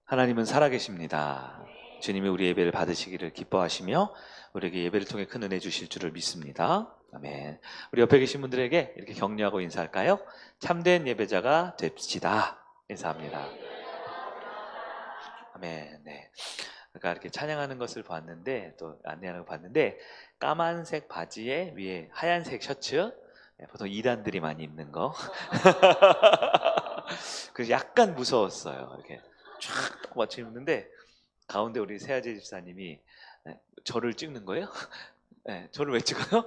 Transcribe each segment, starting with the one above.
하나님은 살아계십니다. 주님이 우리 예배를 받으시기를 기뻐하시며 우리에게 예배를 통해 큰 은혜 주실 줄을 믿습니다. 아멘. 우리 옆에 계신 분들에게 이렇게 격려하고 인사할까요? 참된 예배자가 됩시다. 인사합니다. 아멘. 네. 그러니까 이렇게 찬양하는 것을 봤는데, 또 안내하는 걸 봤는데, 까만색 바지에 위에 하얀색 셔츠, 보통 이단들이 많이 입는 거. 그래서 약간 무서웠어요. 이렇게 쫙 맞춰 입는데 가운데 우리 세아제 집사님이 저를 찍는 거예요? 네, 저를 왜 찍어요?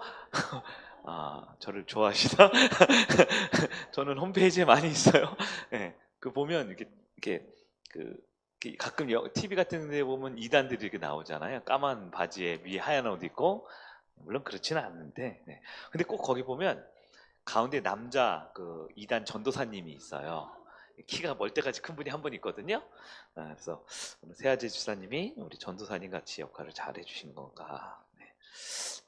아, 저를 좋아하시나? 저는 홈페이지에 많이 있어요. 네, 그 보면 이렇게 그 가끔 TV 같은 데 보면 이단들이 이렇게 나오잖아요. 까만 바지에 위에 하얀 옷 입고. 물론 그렇지는 않는데. 네. 근데 꼭 거기 보면 가운데 남자 그 이단 전도사님이 있어요. 키가 멀때까지 큰 분이 한 분 있거든요. 그래서 오늘 세아제 집사님이 우리 전도사님 같이 역할을 잘 해주신 건가. 네.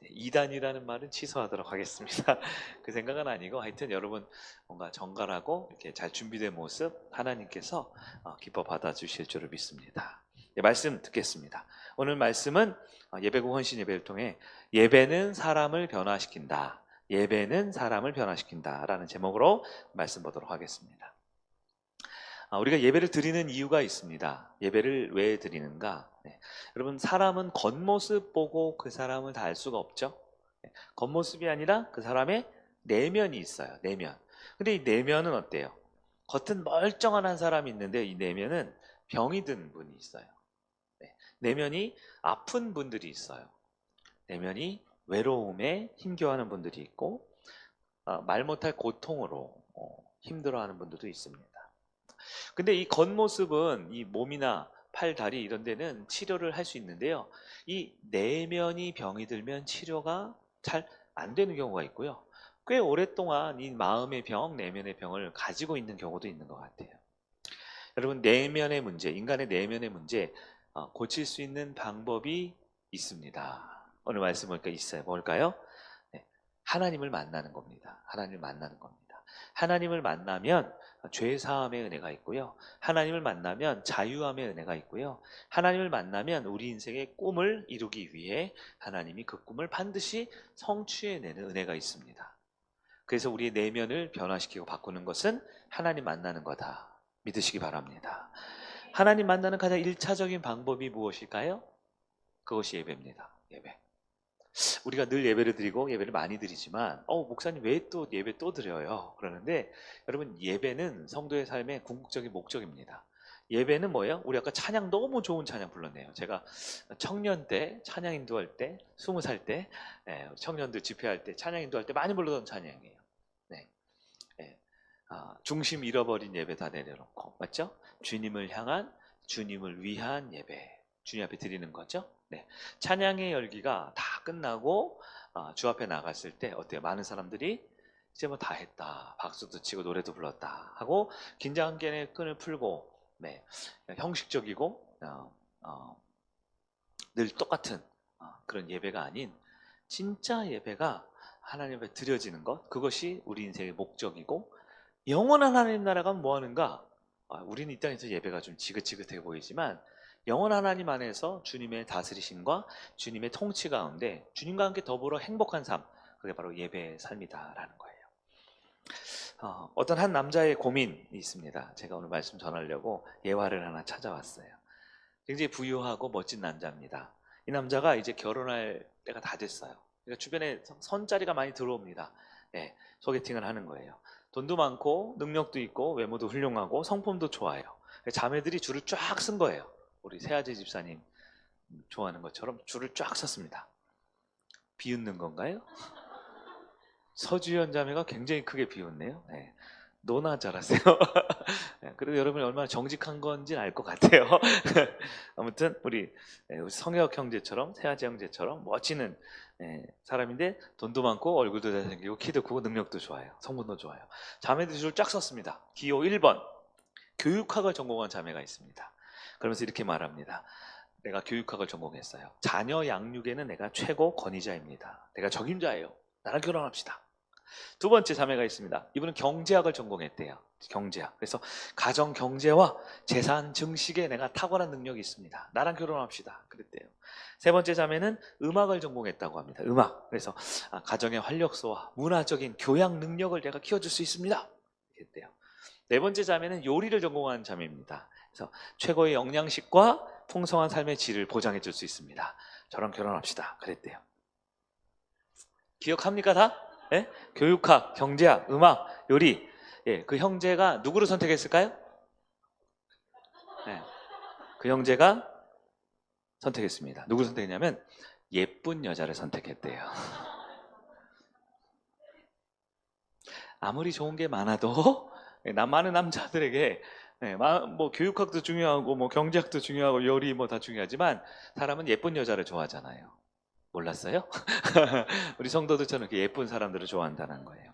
이단이라는 말은 취소하도록 하겠습니다. 그 생각은 아니고 하여튼 여러분 뭔가 정갈하고 이렇게 잘 준비된 모습 하나님께서 기뻐 받아주실 줄을 믿습니다. 네, 말씀 듣겠습니다. 오늘 말씀은 예배국 헌신 예배를 통해 예배는 사람을 변화시킨다. 예배는 사람을 변화시킨다 라는 제목으로 말씀 보도록 하겠습니다. 우리가 예배를 드리는 이유가 있습니다. 예배를 왜 드리는가? 네. 여러분, 사람은 겉모습 보고 그 사람을 다 알 수가 없죠. 네. 겉모습이 아니라 그 사람의 내면이 있어요. 내면. 근데 이 내면은 어때요? 겉은 멀쩡한 한 사람이 있는데 이 내면은 병이 든 분이 있어요. 네. 내면이 아픈 분들이 있어요. 내면이 외로움에 힘겨워하는 분들이 있고 말 못할 고통으로 힘들어하는 분들도 있습니다. 근데 이 겉모습은 이 몸이나 팔, 다리 이런 데는 치료를 할 수 있는데요. 이 내면이 병이 들면 치료가 잘 안 되는 경우가 있고요. 꽤 오랫동안 이 마음의 병, 내면의 병을 가지고 있는 경우도 있는 것 같아요. 여러분, 내면의 문제, 인간의 내면의 문제 고칠 수 있는 방법이 있습니다. 오늘 말씀 보니까 있어요. 뭘까요? 네, 하나님을 만나는 겁니다. 하나님을 만나는 겁니다. 하나님을 만나면 죄 사함의 은혜가 있고요. 하나님을 만나면 자유함의 은혜가 있고요. 하나님을 만나면 우리 인생의 꿈을 이루기 위해 하나님이 그 꿈을 반드시 성취해내는 은혜가 있습니다. 그래서 우리의 내면을 변화시키고 바꾸는 것은 하나님 만나는 거다. 믿으시기 바랍니다. 하나님 만나는 가장 1차적인 방법이 무엇일까요? 그것이 예배입니다. 예배. 우리가 늘 예배를 드리고 예배를 많이 드리지만 목사님 왜 또 예배 또 드려요? 그러는데 여러분, 예배는 성도의 삶의 궁극적인 목적입니다. 예배는 뭐예요? 우리 아까 찬양 너무 좋은 찬양 불렀네요. 제가 청년 때 찬양 인도할 때 20살 때 청년들 집회할 때 찬양 인도할 때 많이 불렀던 찬양이에요. 네. 예. 중심 잃어버린 예배 다 내려놓고, 맞죠? 주님을 향한, 주님을 위한 예배, 주님 앞에 드리는 거죠. 네. 찬양의 열기가 다 끝나고 주 앞에 나갔을 때 어때요? 많은 사람들이 이제 뭐 다 했다, 박수도 치고 노래도 불렀다 하고 긴장한 끈을 풀고, 네. 형식적이고 늘 똑같은 그런 예배가 아닌 진짜 예배가 하나님 앞에 드려지는 것, 그것이 우리 인생의 목적이고, 영원한 하나님 나라가 뭐 하는가? 우리는 이 땅에서 예배가 좀 지긋지긋해 보이지만 영원한 하나님 안에서 주님의 다스리심과 주님의 통치 가운데 주님과 함께 더불어 행복한 삶, 그게 바로 예배의 삶이다라는 거예요. 어떤 한 남자의 고민이 있습니다. 제가 오늘 말씀 전하려고 예화를 하나 찾아왔어요. 굉장히 부유하고 멋진 남자입니다. 이 남자가 이제 결혼할 때가 다 됐어요. 그러니까 주변에 선자리가 많이 들어옵니다. 네, 소개팅을 하는 거예요. 돈도 많고 능력도 있고 외모도 훌륭하고 성품도 좋아요. 자매들이 줄을 쫙 쓴 거예요. 우리 세아제 집사님 좋아하는 것처럼 줄을 쫙 섰습니다. 비웃는 건가요? 서주현 자매가 굉장히 크게 비웃네요. 네. 너나 잘하세요. 네, 그래도 여러분이 얼마나 정직한 건지는 알 것 같아요. 아무튼 우리 성혁 형제처럼, 세아제 형제처럼 멋지는 사람인데 돈도 많고 얼굴도 잘생기고 키도 크고 능력도 좋아요. 성분도 좋아요. 자매들이 줄 쫙 섰습니다. 기호 1번, 교육학을 전공한 자매가 있습니다. 그러면서 이렇게 말합니다. 내가 교육학을 전공했어요. 자녀 양육에는 내가 최고 권위자입니다. 내가 적임자예요. 나랑 결혼합시다. 두 번째 자매가 있습니다. 이분은 경제학을 전공했대요. 경제학. 그래서 가정 경제와 재산 증식에 내가 탁월한 능력이 있습니다. 나랑 결혼합시다. 그랬대요. 세 번째 자매는 음악을 전공했다고 합니다. 음악. 그래서 가정의 활력소와 문화적인 교양 능력을 내가 키워줄 수 있습니다. 그랬대요. 네 번째 자매는 요리를 전공한 자매입니다. 그래서 최고의 영양식과 풍성한 삶의 질을 보장해 줄 수 있습니다. 저랑 결혼합시다. 그랬대요. 기억합니까 다? 예? 교육학, 경제학, 음악, 요리. 예, 그 형제가 누구를 선택했을까요? 예, 그 형제가 선택했습니다. 누구를 선택했냐면 예쁜 여자를 선택했대요. 아무리 좋은 게 많아도 많은 남자들에게 뭐 교육학도 중요하고 뭐 경제학도 중요하고 요리 뭐 다 중요하지만 사람은 예쁜 여자를 좋아하잖아요. 몰랐어요? 우리 성도들처럼 이렇게 예쁜 사람들을 좋아한다는 거예요.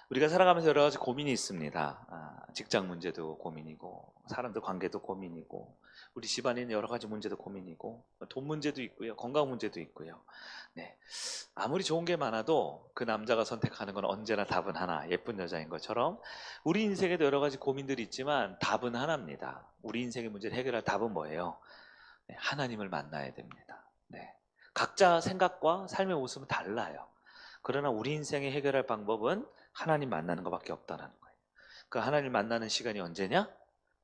우리가 살아가면서 여러 가지 고민이 있습니다. 직장 문제도 고민이고 사람들 관계도 고민이고 우리 집안에 있는 여러 가지 문제도 고민이고 돈 문제도 있고요. 건강 문제도 있고요. 네. 아무리 좋은 게 많아도 그 남자가 선택하는 건 언제나 답은 하나, 예쁜 여자인 것처럼 우리 인생에도 여러 가지 고민들이 있지만 답은 하나입니다. 우리 인생의 문제를 해결할 답은 뭐예요? 네, 하나님을 만나야 됩니다. 네. 각자 생각과 삶의 모습은 달라요. 그러나 우리 인생에 해결할 방법은 하나님 만나는 것밖에 없다는 거예요. 그 하나님 만나는 시간이 언제냐?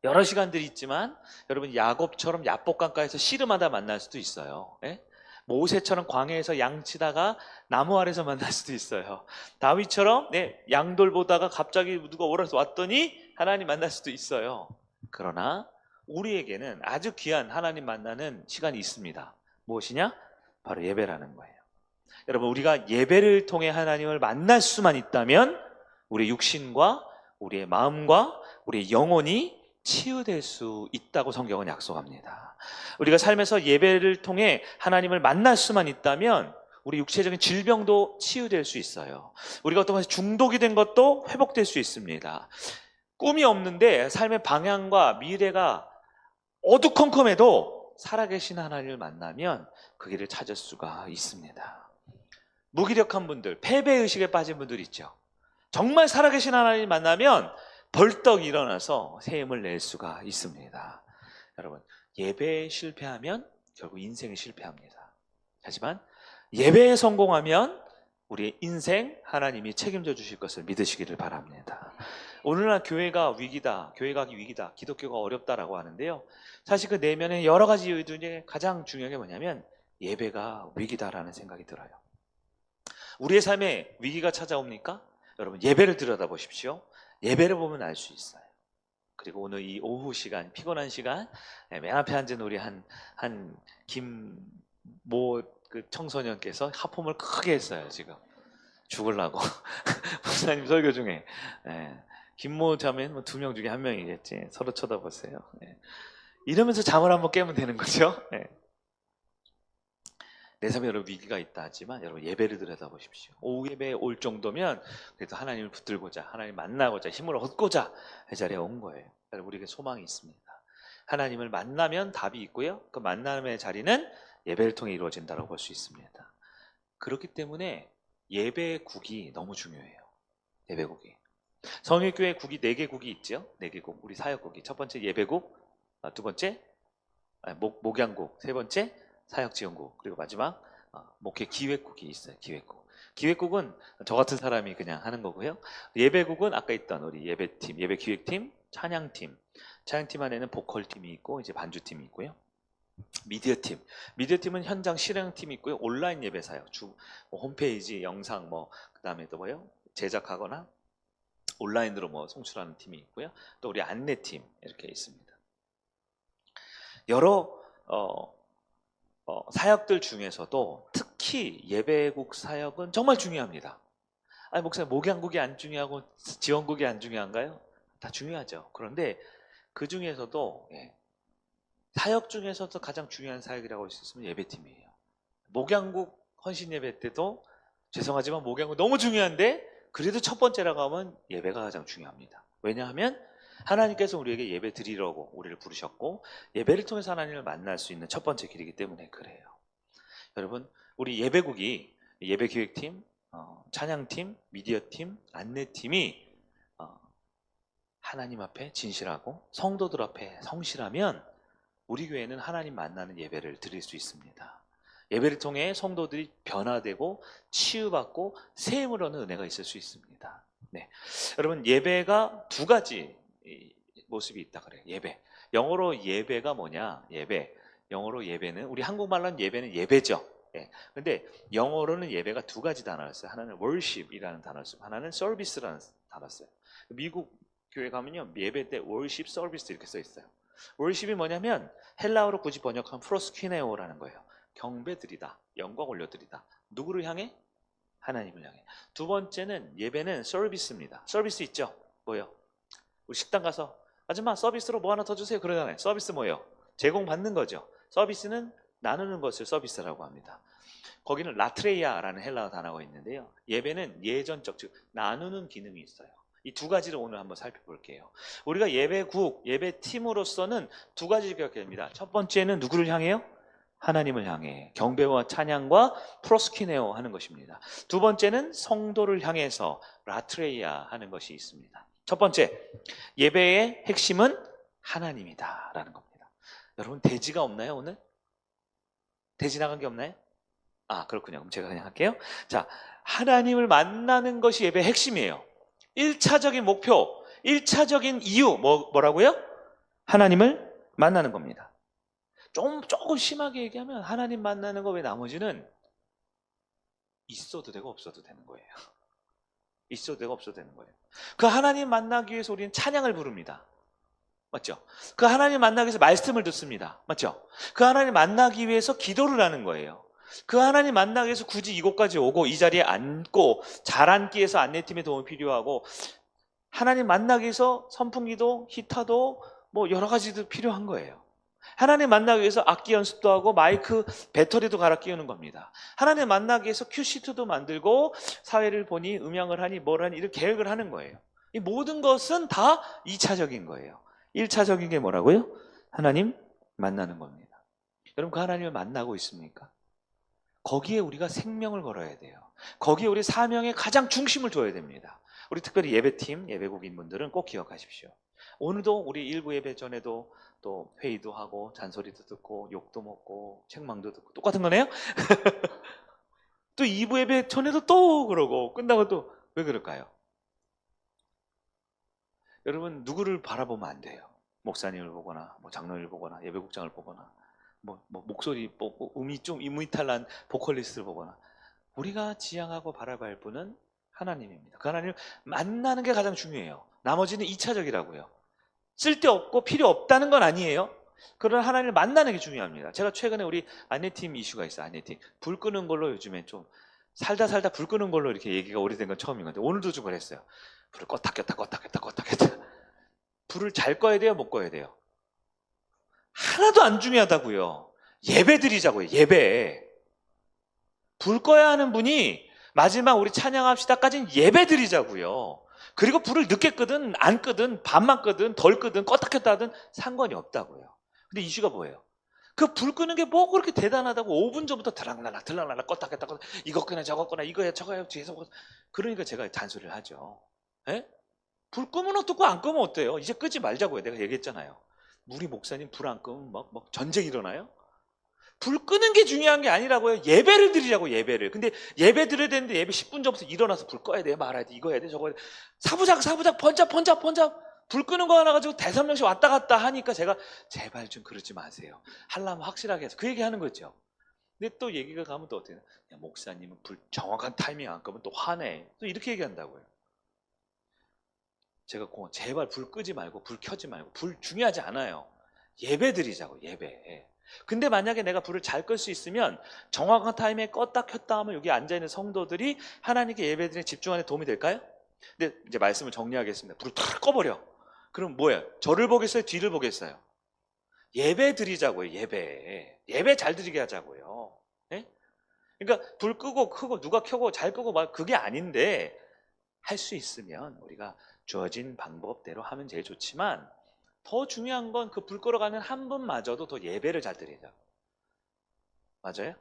여러 시간들이 있지만 여러분 야곱처럼 야복강가에서 씨름하다 만날 수도 있어요. 예? 모세처럼 광야에서 양치다가 나무 아래서 만날 수도 있어요. 다윗처럼 양돌 보다가 갑자기 누가 오라서 왔더니 하나님 만날 수도 있어요. 그러나 우리에게는 아주 귀한 하나님 만나는 시간이 있습니다. 무엇이냐? 바로 예배라는 거예요. 여러분 우리가 예배를 통해 하나님을 만날 수만 있다면 우리의 육신과 우리의 마음과 우리의 영혼이 치유될 수 있다고 성경은 약속합니다. 우리가 삶에서 예배를 통해 하나님을 만날 수만 있다면 우리 육체적인 질병도 치유될 수 있어요. 우리가 어떤 것에 중독이 된 것도 회복될 수 있습니다. 꿈이 없는데 삶의 방향과 미래가 어두컴컴해도 살아계신 하나님을 만나면 그 길을 찾을 수가 있습니다. 무기력한 분들, 패배의식에 빠진 분들 있죠. 정말 살아계신 하나님 만나면 벌떡 일어나서 새 힘을 낼 수가 있습니다. 여러분, 예배에 실패하면 결국 인생이 실패합니다. 하지만 예배에 성공하면 우리의 인생 하나님이 책임져 주실 것을 믿으시기를 바랍니다. 오늘날 교회가 위기다, 교회가 위기다, 기독교가 어렵다라고 하는데요. 사실 그 내면에 여러 가지 이유 중에 가장 중요한 게 뭐냐면 예배가 위기다라는 생각이 들어요. 우리의 삶에 위기가 찾아옵니까? 여러분 예배를 들여다보십시오. 예배를 보면 알 수 있어요. 그리고 오늘 이 오후 시간, 피곤한 시간, 맨 앞에 앉은 우리 김모 그 청소년께서 하품을 크게 했어요. 지금 죽으려고 목사님 설교 중에 김모 자매는 2명 중에 1명이겠지. 서로 쳐다보세요. 이러면서 잠을 한번 깨면 되는 거죠. 내 삶에 여러 위기가 있다 하지만 여러분 예배를 들여다보십시오. 오후 예배에 올 정도면 그래도 하나님을 붙들고자, 하나님 만나고자, 힘을 얻고자 이 자리에 온 거예요. 여러분 우리에게 소망이 있습니다. 하나님을 만나면 답이 있고요. 그 만남의 자리는 예배를 통해 이루어진다고 볼 수 있습니다. 그렇기 때문에 예배국이 너무 중요해요. 예배국이. 성일교회 국이 4개 국이 있죠. 4개 국, 우리 사역국이. 첫 번째 예배국, 두 번째 목양국, 세 번째 사역지원국, 그리고 마지막 목회 기획국이 있어요. 기획국. 기획국은 저 같은 사람이 그냥 하는 거고요. 예배국은 아까 있던 우리 예배팀, 예배기획팀, 찬양팀. 찬양팀 안에는 보컬팀이 있고 이제 반주팀이 있고요. 미디어팀. 미디어팀은 현장 실행팀이 있고요. 온라인 예배 사역, 홈페이지, 영상 그다음에 또 뭐요? 제작하거나 온라인으로 송출하는 팀이 있고요. 또 우리 안내팀 이렇게 있습니다. 여러 사역들 중에서도 특히 예배국 사역은 정말 중요합니다. 아니 목사님 목양국이 안 중요하고 지원국이 안 중요한가요? 다 중요하죠. 그런데 그 중에서도 사역 중에서도 가장 중요한 사역이라고 할 수 있으면 예배팀이에요. 목양국 헌신 예배 때도 죄송하지만 목양국 너무 중요한데 그래도 첫 번째라고 하면 예배가 가장 중요합니다. 왜냐하면 하나님께서 우리에게 예배 드리려고 우리를 부르셨고 예배를 통해서 하나님을 만날 수 있는 첫 번째 길이기 때문에 그래요. 여러분 우리 예배국이 예배기획팀, 찬양팀, 미디어팀, 안내팀이 하나님 앞에 진실하고 성도들 앞에 성실하면 우리 교회는 하나님 만나는 예배를 드릴 수 있습니다. 예배를 통해 성도들이 변화되고 치유받고 세임을 얻는 은혜가 있을 수 있습니다. 네. 여러분, 예배가 두 가지 모습이 있다 그래요. 예배. 영어로 예배가 뭐냐? 예배. 영어로 예배는, 우리 한국말로는 예배는 예배죠. 예. 근데 영어로는 예배가 두 가지 단어를 써요. 하나는 worship이라는 단어를 쓰고 하나는 service라는 단어를 써요. 미국 교회 가면요, 예배 때 worship service 이렇게 써 있어요. worship이 뭐냐면 헬라어로 굳이 번역하면 프로스퀴네오라는 거예요. 경배드리다, 영광 올려드리다. 누구를 향해? 하나님을 향해. 두 번째는 예배는 서비스입니다. 서비스 있죠? 뭐예요? 우리 식당 가서 아줌마 서비스로 뭐 하나 더 주세요 그러잖아요. 서비스 뭐예요? 제공받는 거죠. 서비스는 나누는 것을 서비스라고 합니다. 거기는 라트레이아라는 헬라어 단어가 있는데요, 예배는 예전적, 즉 나누는 기능이 있어요. 이 두 가지를 오늘 한번 살펴볼게요. 우리가 예배국, 예배팀으로서는 두 가지를 기억해야 됩니다. 첫 번째는 누구를 향해요? 하나님을 향해 경배와 찬양과 프로스키네오 하는 것입니다. 두 번째는 성도를 향해서 라트레이아 하는 것이 있습니다. 첫 번째, 예배의 핵심은 하나님이다 라는 겁니다. 여러분, 돼지가 없나요 오늘? 돼지 나간 게 없나요? 아, 그렇군요. 그럼 제가 그냥 할게요. 자, 하나님을 만나는 것이 예배의 핵심이에요. 1차적인 목표, 1차적인 이유 뭐라고요? 하나님을 만나는 겁니다. 조금 심하게 얘기하면 하나님 만나는 거 외 나머지는 있어도 되고 없어도 되는 거예요. 있어도 되고 없어도 되는 거예요. 그 하나님 만나기 위해서 우리는 찬양을 부릅니다. 맞죠? 그 하나님 만나기 위해서 말씀을 듣습니다. 맞죠? 그 하나님 만나기 위해서 기도를 하는 거예요. 그 하나님 만나기 위해서 굳이 이곳까지 오고 이 자리에 앉고 잘 앉기 위해서 안내팀의 도움이 필요하고, 하나님 만나기 위해서 선풍기도 히터도 뭐 여러 가지도 필요한 거예요. 하나님 만나기 위해서 악기 연습도 하고 마이크 배터리도 갈아 끼우는 겁니다. 하나님 만나기 위해서 큐시트도 만들고 사회를 보니 음향을 하니 뭘 하니 이런 계획을 하는 거예요. 이 모든 것은 다 2차적인 거예요. 1차적인 게 뭐라고요? 하나님 만나는 겁니다. 여러분, 그 하나님을 만나고 있습니까? 거기에 우리가 생명을 걸어야 돼요. 거기에 우리 사명의 가장 중심을 둬야 됩니다. 우리 특별히 예배팀, 예배국인 분들은 꼭 기억하십시오. 오늘도 우리 일부 예배 전에도 또 회의도 하고 잔소리도 듣고 욕도 먹고 책망도 듣고 똑같은 거네요? 또 2부 예배 전에도 또 그러고 끝나고 또 왜 그럴까요? 여러분, 누구를 바라보면 안 돼요. 목사님을 보거나 뭐 장로를 보거나 예배국장을 보거나 뭐 목소리 음이 좀 이무이탈난 보컬리스트를 보거나, 우리가 지향하고 바라봐야 할 분은 하나님입니다. 그 하나님을 만나는 게 가장 중요해요. 나머지는 2차적이라고요. 쓸데없고 필요 없다는 건 아니에요. 그런 하나님을 만나는 게 중요합니다. 제가 최근에 우리 안내팀 이슈가 있어요. 안내팀 불 끄는 걸로 요즘에 좀 살다 불 끄는 걸로 이렇게 얘기가 오래된 건 처음인 건데, 오늘도 좀 그랬어요. 불을 껐다 켰다. 불을 잘 꺼야 돼요, 못 꺼야 돼요? 하나도 안 중요하다고요. 예배 드리자고요. 예배. 불 꺼야 하는 분이 마지막 우리 찬양합시다까지는 예배 드리자고요. 그리고 불을 늦게 끄든 안 끄든 반만 끄든 덜 끄든 껐다 켰다 하든 상관이 없다고요. 근데 이슈가 뭐예요? 그 불 끄는 게 뭐 그렇게 대단하다고 5분 전부터 들락날락 껐다 켰다 이거 끄나 저거 끄나 이거야 저거야 뒤에서. 그러니까 제가 잔소리를 하죠. 에? 불 끄면 어떻고 안 끄면 어때요? 이제 끄지 말자고요. 내가 얘기했잖아요. 우리 목사님 불 안 끄면 막 전쟁 일어나요? 불 끄는 게 중요한 게 아니라고요. 예배를 드리자고, 예배를. 근데 예배 드려야 되는데 예배 10분 전부터 일어나서 불 꺼야 돼, 말아야 돼, 이거 해야 돼, 저거 해야 돼. 사부작 번잡 불 끄는 거 하나 가지고 대삼명씩 왔다 갔다 하니까 제가 제발 좀 그러지 마세요. 하려면 확실하게 해서 그 얘기 하는 거죠. 근데 또 얘기가 가면 또 어떻게 해요? 야, 목사님은 불 정확한 타이밍 안 끄면 또 화내. 또 이렇게 얘기한다고요. 제가 제발 불 끄지 말고 불 켜지 말고, 불 중요하지 않아요. 예배 드리자고, 예배. 근데 만약에 내가 불을 잘 끌 수 있으면 정확한 타임에 껐다 켰다 하면 여기 앉아있는 성도들이 하나님께 예배드리는 집중하는 데 도움이 될까요? 근데 이제 말씀을 정리하겠습니다. 불을 탁 꺼버려. 그럼 뭐예요? 저를 보겠어요? 뒤를 보겠어요? 예배 드리자고요. 예배 잘 드리게 하자고요. 네? 그러니까 불 끄고 크고 누가 켜고 잘 끄고 막 그게 아닌데, 할 수 있으면 우리가 주어진 방법대로 하면 제일 좋지만, 더 중요한 건 그 불 끌어가는 한 분마저도 더 예배를 잘 드리자. 맞아요?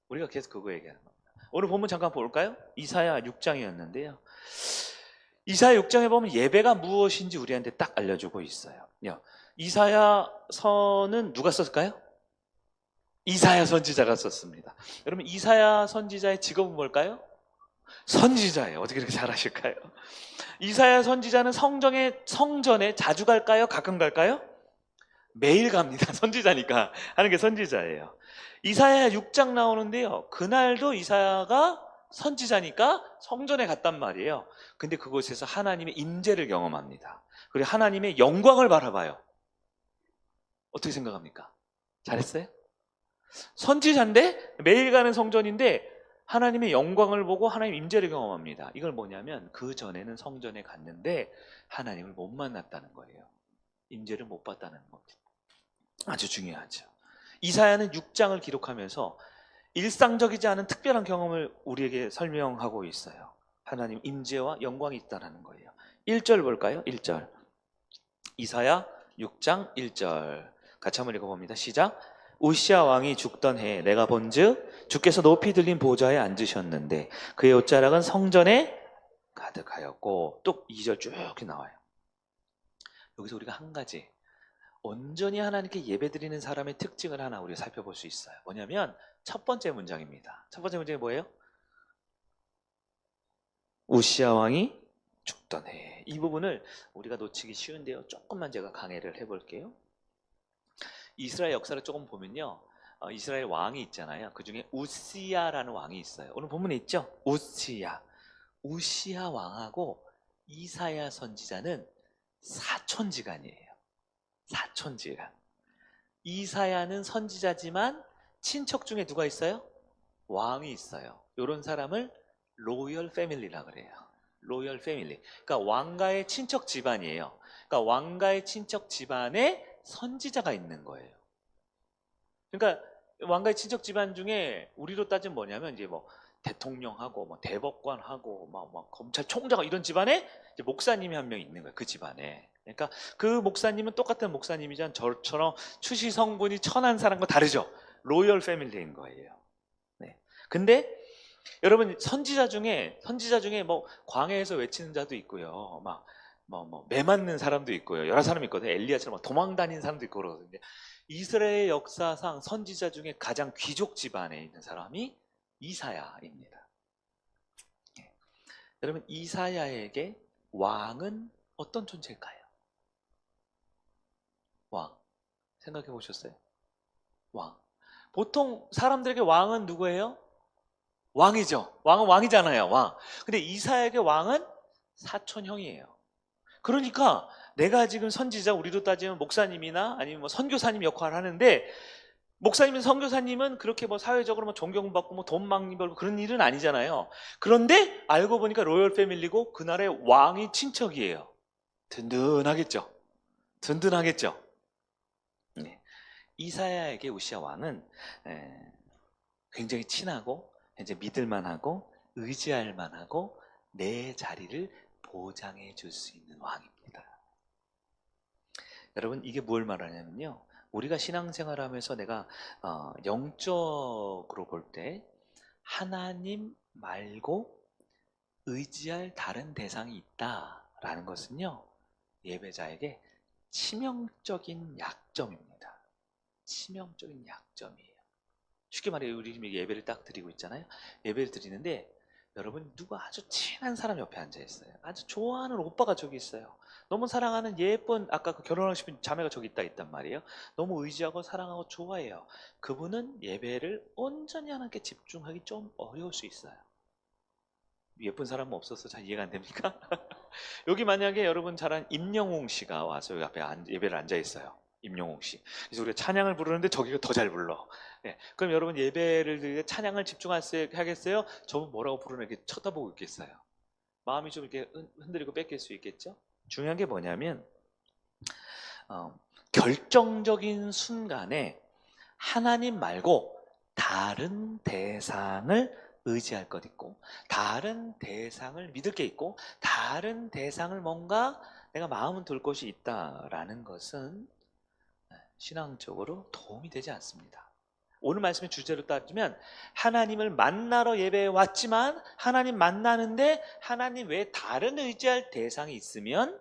우리가 계속 그거 얘기하는 겁니다. 오늘 본문 잠깐 볼까요? 이사야 6장이었는데요. 이사야 6장에 보면 예배가 무엇인지 우리한테 딱 알려주고 있어요. 이사야서는 누가 썼을까요? 이사야 선지자가 썼습니다. 여러분, 이사야 선지자의 직업은 뭘까요? 선지자예요. 어떻게 그렇게 잘하실까요? 이사야 선지자는 성전에 자주 갈까요? 가끔 갈까요? 매일 갑니다. 선지자니까 하는 게 선지자예요. 이사야 6장 나오는데요, 그날도 이사야가 선지자니까 성전에 갔단 말이에요. 근데 그곳에서 하나님의 임재를 경험합니다. 그리고 하나님의 영광을 바라봐요. 어떻게 생각합니까? 잘했어요? 선지자인데 매일 가는 성전인데 하나님의 영광을 보고 하나님 임재를 경험합니다. 이걸 뭐냐면 그 전에는 성전에 갔는데 하나님을 못 만났다는 거예요. 임재를 못 봤다는 겁니다. 아주 중요하죠. 이사야는 6장을 기록하면서 일상적이지 않은 특별한 경험을 우리에게 설명하고 있어요. 하나님 임재와 영광이 있다는 거예요. 1절 볼까요? 1절. 이사야 6장 1절. 같이 한번 읽어봅니다. 시작. 우시야 왕이 죽던 해에 내가 본즉 주께서 높이 들린 보좌에 앉으셨는데 그의 옷자락은 성전에 가득하였고, 또 2절 쭉 나와요. 여기서 우리가 한 가지 온전히 하나님께 예배드리는 사람의 특징을 하나 우리가 살펴볼 수 있어요. 뭐냐면 첫 번째 문장입니다. 첫 번째 문장이 뭐예요? 우시야 왕이 죽던 해. 이 부분을 우리가 놓치기 쉬운데요, 조금만 제가 강해를 해볼게요. 이스라엘 역사를 조금 보면요, 이스라엘 왕이 있잖아요. 그 중에 우시야라는 왕이 있어요. 오늘 본문에 있죠? 우시야 왕하고 이사야 선지자는 사촌지간이에요. 사촌지간. 이사야는 선지자지만 친척 중에 누가 있어요? 왕이 있어요. 이런 사람을 로열 패밀리라 그래요. 로열 패밀리. 그러니까 왕가의 친척 집안이에요. 그러니까 왕가의 친척 집안에 선지자가 있는 거예요. 그러니까 왕가의 친척 집안 중에 우리로 따지면 뭐냐면 이제 뭐 대통령하고 뭐 대법관하고 막 검찰총장 이런 집안에 이제 목사님이 한 명 있는 거예요. 그 집안에. 그러니까 그 목사님은 똑같은 목사님이지만 저처럼 추시 성분이 천한 사람과 다르죠. 로열 패밀리인 거예요. 네. 근데 여러분, 선지자 중에 뭐 광야에서 외치는 자도 있고요. 매 맞는 사람도 있고요. 여러 사람이 있거든요. 엘리야처럼 도망 다니는 사람도 있고 그러거든요. 이스라엘 역사상 선지자 중에 가장 귀족 집안에 있는 사람이 이사야입니다. 네. 여러분, 이사야에게 왕은 어떤 존재일까요? 왕. 생각해 보셨어요? 왕. 보통 사람들에게 왕은 누구예요? 왕이죠. 왕은 왕이잖아요. 왕. 근데 이사야에게 왕은 사촌형이에요. 그러니까 내가 지금 선지자, 우리로 따지면 목사님이나 아니면 뭐 선교사님 역할을 하는데, 목사님이나 선교사님은 그렇게 뭐 사회적으로 뭐 존경받고 뭐 돈 많이 벌고 그런 일은 아니잖아요. 그런데 알고 보니까 로열 패밀리고 그날의 왕이 친척이에요. 든든하겠죠. 든든하겠죠. 네. 이사야에게 우시야 왕은 굉장히 친하고 이제 믿을만하고 의지할만하고 내 자리를 보장해 줄 수 있는 왕입니다. 여러분, 이게 뭘 말하냐면요, 우리가 신앙생활을 하면서 내가 영적으로 볼 때 하나님 말고 의지할 다른 대상이 있다라는 것은요, 예배자에게 치명적인 약점입니다. 치명적인 약점이에요. 쉽게 말해, 우리 지금 예배를 딱 드리고 있잖아요. 예배를 드리는데 여러분, 누가 아주 친한 사람 옆에 앉아 있어요. 아주 좋아하는 오빠가 저기 있어요. 너무 사랑하는 예쁜, 아까 그 결혼하신 자매가 저기 있단 말이에요. 너무 의지하고 사랑하고 좋아해요. 그분은 예배를 온전히 하나님께 집중하기 좀 어려울 수 있어요. 예쁜 사람은 없어서 잘 이해가 안 됩니까? 여기 만약에 여러분 잘 아는 임영웅 씨가 와서 여기 앞에 예배를 앉아 있어요. 임영웅 씨. 그래서 우리가 찬양을 부르는데 저기가 더 잘 불러. 네. 그럼 여러분, 예배를 드릴 때 찬양을 집중하겠어요? 저분 뭐라고 부르나 이렇게 쳐다보고 있겠어요? 마음이 좀 이렇게 흔들리고 뺏길 수 있겠죠? 중요한 게 뭐냐면 결정적인 순간에 하나님 말고 다른 대상을 의지할 것 있고, 다른 대상을 믿을 게 있고, 다른 대상을 뭔가 내가 마음은 둘 것이 있다라는 것은 신앙적으로 도움이 되지 않습니다. 오늘 말씀의 주제로 따지면 하나님을 만나러 예배에 왔지만 하나님 만나는데 하나님 외에 다른 의지할 대상이 있으면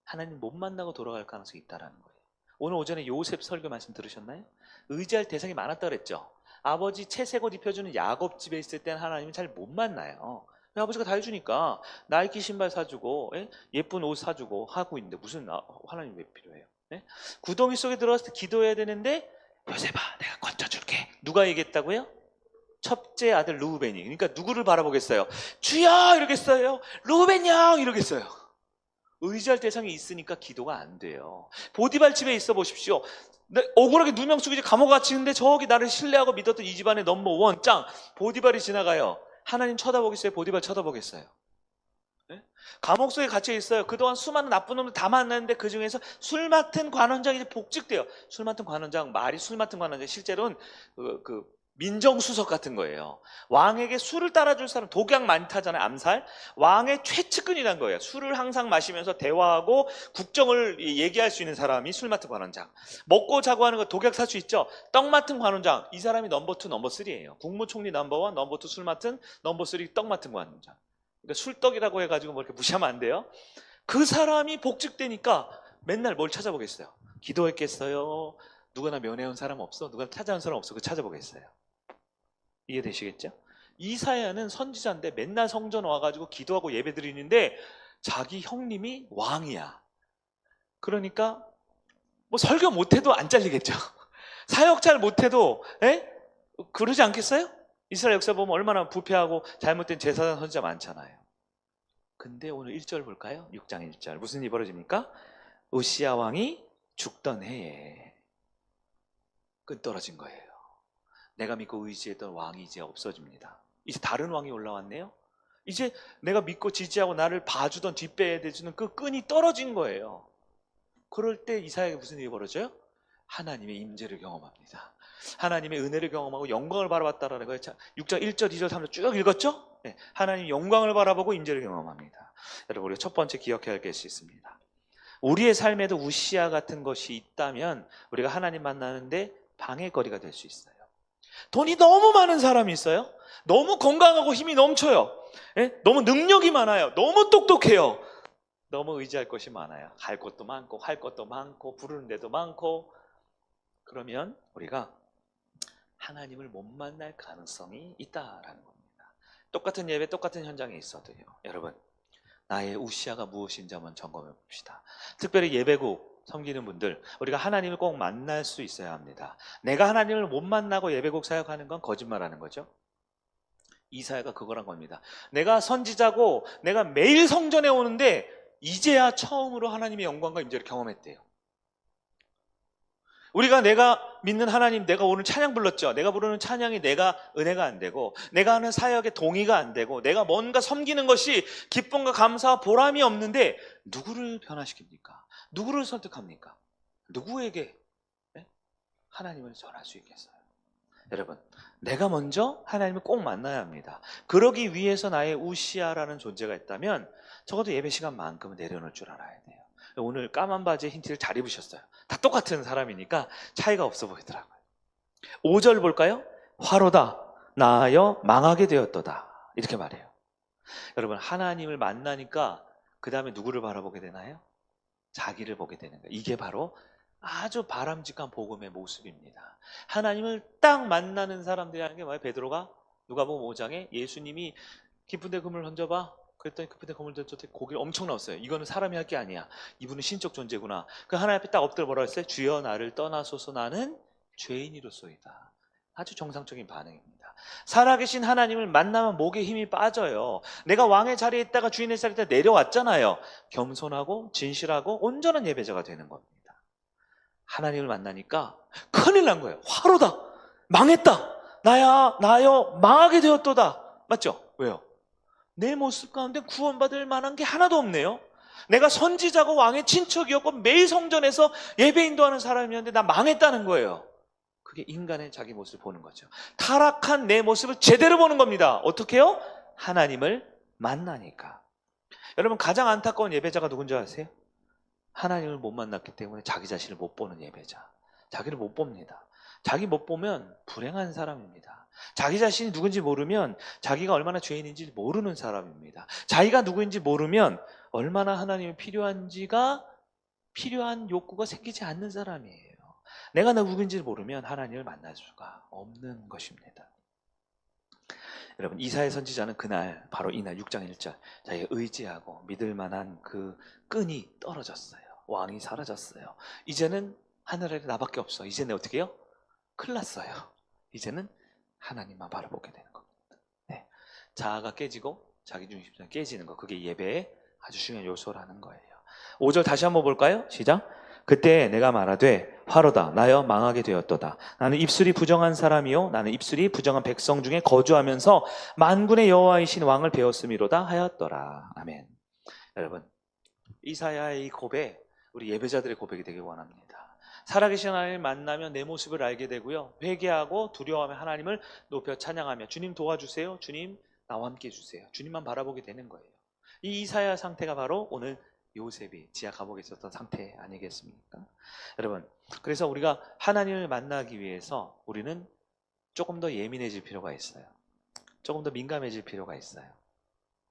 하나님 못 만나고 돌아갈 가능성이 있다는 거예요. 오늘 오전에 요셉 설교 말씀 들으셨나요? 의지할 대상이 많았다 그랬죠. 아버지 채색 옷 입혀주는 야곱 집에 있을 때는 하나님은 잘 못 만나요. 아버지가 다 해주니까 나이키 신발 사주고 예쁜 옷 사주고 하고 있는데 무슨 하나님 왜 필요해요? 구덩이 속에 들어갔을 때 기도해야 되는데 요셉아 내가 건져줄게. 누가 얘기했다고요? 첫째 아들 르우벤이. 그러니까 누구를 바라보겠어요? 주여 이러겠어요? 르우벤 형 이러겠어요? 의지할 대상이 있으니까 기도가 안 돼요. 보디발 집에 있어 보십시오. 억울하게 누명 쓰고 이제 감옥 갇히는데 저기 나를 신뢰하고 믿었던 이 집안의 넘버원 짱 보디발이 지나가요. 하나님 쳐다보겠어요? 보디발 쳐다보겠어요? 네? 감옥 속에 갇혀 있어요. 그동안 수많은 나쁜 놈들 다 만났는데 그 중에서 술 맡은 관원장이 이제 복직돼요. 술 맡은 관원장, 말이 술 맡은 관원장, 실제로는 그 민정수석 같은 거예요. 왕에게 술을 따라줄 사람, 독약 많이 타잖아요. 암살. 왕의 최측근이란 거예요. 술을 항상 마시면서 대화하고 국정을 얘기할 수 있는 사람이 술 맡은 관원장. 먹고 자고 하는 거 독약 살 수 있죠. 떡 맡은 관원장. 이 사람이 넘버 2, 넘버 3예요. 국무총리 넘버 1, 넘버 2 술 맡은, 넘버 3 떡 맡은 관원장. 그러니까 술떡이라고 해가지고 뭐 이렇게 무시하면 안 돼요. 그 사람이 복직되니까 맨날 뭘 찾아보겠어요? 기도했겠어요? 누구나 면회온 사람 없어? 누가 찾아온 사람 없어? 그 찾아보겠어요. 이해되시겠죠? 이사야는 선지자인데 맨날 성전 와가지고 기도하고 예배 드리는데 자기 형님이 왕이야. 그러니까 뭐 설교 못해도 안 잘리겠죠. 사역 잘 못해도 그러지 않겠어요? 이스라엘 역사 보면 얼마나 부패하고 잘못된 제사장 선지자 많잖아요. 근데 오늘 1절 볼까요? 6장 1절 무슨 일이 벌어집니까? 우시야 왕이 죽던 해에 끈 떨어진 거예요. 내가 믿고 의지했던 왕이 이제 없어집니다. 이제 다른 왕이 올라왔네요. 이제 내가 믿고 지지하고 나를 봐주던 뒷배에 대주는 그 끈이 떨어진 거예요. 그럴 때 이사야에게 무슨 일이 벌어져요? 하나님의 임재를 경험합니다. 하나님의 은혜를 경험하고 영광을 바라봤다라는 거예요. 6장 1절, 2절, 3절 쭉 읽었죠? 네, 하나님 영광을 바라보고 임재를 경험합니다. 여러분 우리가 첫 번째 기억해야 할 것이 있습니다. 우리의 삶에도 우시아 같은 것이 있다면 우리가 하나님 만나는데 방해거리가 될 수 있어요. 돈이 너무 많은 사람이 있어요. 너무 건강하고 힘이 넘쳐요. 너무 능력이 많아요. 너무 똑똑해요. 너무 의지할 것이 많아요. 갈 것도 많고 할 것도 많고 부르는 데도 많고. 그러면 우리가 하나님을 못 만날 가능성이 있다라는 겁니다. 똑같은 예배, 똑같은 현장에 있어도요. 여러분, 나의 우시아가 무엇인지 한번 점검해 봅시다. 특별히 예배국 섬기는 분들, 우리가 하나님을 꼭 만날 수 있어야 합니다. 내가 하나님을 못 만나고 예배국 사역하는 건 거짓말하는 거죠. 이사야가 그거란 겁니다. 내가 선지자고 내가 매일 성전에 오는데 이제야 처음으로 하나님의 영광과 임재를 경험했대요. 우리가 내가 믿는 하나님, 내가 오늘 찬양 불렀죠. 내가 부르는 찬양이 내가 은혜가 안 되고 내가 하는 사역에 동의가 안 되고 내가 뭔가 섬기는 것이 기쁨과 감사와 보람이 없는데 누구를 변화시킵니까? 누구를 설득합니까? 누구에게 하나님을 전할 수 있겠어요? 여러분, 내가 먼저 하나님을 꼭 만나야 합니다. 그러기 위해서 나의 우시아라는 존재가 있다면 적어도 예배 시간만큼은 내려놓을 줄 알아야 돼요. 오늘 까만 바지에 흰 티를 잘 입으셨어요. 다 똑같은 사람이니까 차이가 없어 보이더라고요. 5절 볼까요? 화로다 나하여 망하게 되었도다 이렇게 말해요. 여러분, 하나님을 만나니까 그 다음에 누구를 바라보게 되나요? 자기를 보게 되는 거예요. 이게 바로 아주 바람직한 복음의 모습입니다. 하나님을 딱 만나는 사람들이 하는 게 뭐예요? 베드로가 누가복음 5장에 예수님이 깊은데 그물 던져봐. 그랬더니 깊은데 그물 던졌더니 고기를 엄청 넣었어요. 이거는 사람이 할 게 아니야. 이분은 신적 존재구나. 그 하나님 앞에 딱 엎드려 뭐라 했어요? 주여 나를 떠나소서 나는 죄인이로소이다. 아주 정상적인 반응입니다. 살아계신 하나님을 만나면 목에 힘이 빠져요. 내가 왕의 자리에 있다가 주인의 자리에 있다가 내려왔잖아요. 겸손하고 진실하고 온전한 예배자가 되는 겁니다. 하나님을 만나니까 큰일 난 거예요. 화로다. 망했다. 나여 망하게 되었도다. 맞죠? 왜요? 내 모습 가운데 구원받을 만한 게 하나도 없네요. 내가 선지자고 왕의 친척이었고 매일 성전에서 예배 인도하는 사람이었는데 나 망했다는 거예요. 그게 인간의 자기 모습을 보는 거죠. 타락한 내 모습을 제대로 보는 겁니다. 어떻게 해요? 하나님을 만나니까. 여러분, 가장 안타까운 예배자가 누군지 아세요? 하나님을 못 만났기 때문에 자기 자신을 못 보는 예배자. 자기를 못 봅니다. 자기 못 보면 불행한 사람입니다. 자기 자신이 누군지 모르면 자기가 얼마나 죄인인지 모르는 사람입니다. 자기가 누구인지 모르면 얼마나 하나님이 필요한지가 필요한 욕구가 생기지 않는 사람이에요. 내가 누구인지 모르면 하나님을 만날 수가 없는 것입니다. 여러분, 이사야 선지자는 그날, 바로 이날 6장 1절, 자기가 의지하고 믿을 만한 그 끈이 떨어졌어요. 왕이 사라졌어요. 이제는 하늘 아래 나밖에 없어. 이제는 어떻게 해요? 큰일 났어요. 이제는 하나님만 바라보게 되는 겁니다. 네. 자아가 깨지고 자기 중심성이 깨지는 거, 그게 예배의 아주 중요한 요소라는 거예요. 5절 다시 한번 볼까요? 시작. 그때 내가 말하되 화로다 나여 망하게 되었도다. 나는 입술이 부정한 사람이요 나는 입술이 부정한 백성 중에 거주하면서 만군의 여호와이신 왕을 배웠음이로다 하였더라. 아멘. 여러분, 이사야의 이 고백, 우리 예배자들의 고백이 되길 원합니다. 살아계신 하나님을 만나면 내 모습을 알게 되고요, 회개하고 두려워하며 하나님을 높여 찬양하며 주님 도와주세요, 주님 나와 함께 해주세요, 주님만 바라보게 되는 거예요. 이 이사야 상태가 바로 오늘 요셉이 지하 감옥에 있었던 상태 아니겠습니까? 여러분, 그래서 우리가 하나님을 만나기 위해서 우리는 조금 더 예민해질 필요가 있어요. 조금 더 민감해질 필요가 있어요.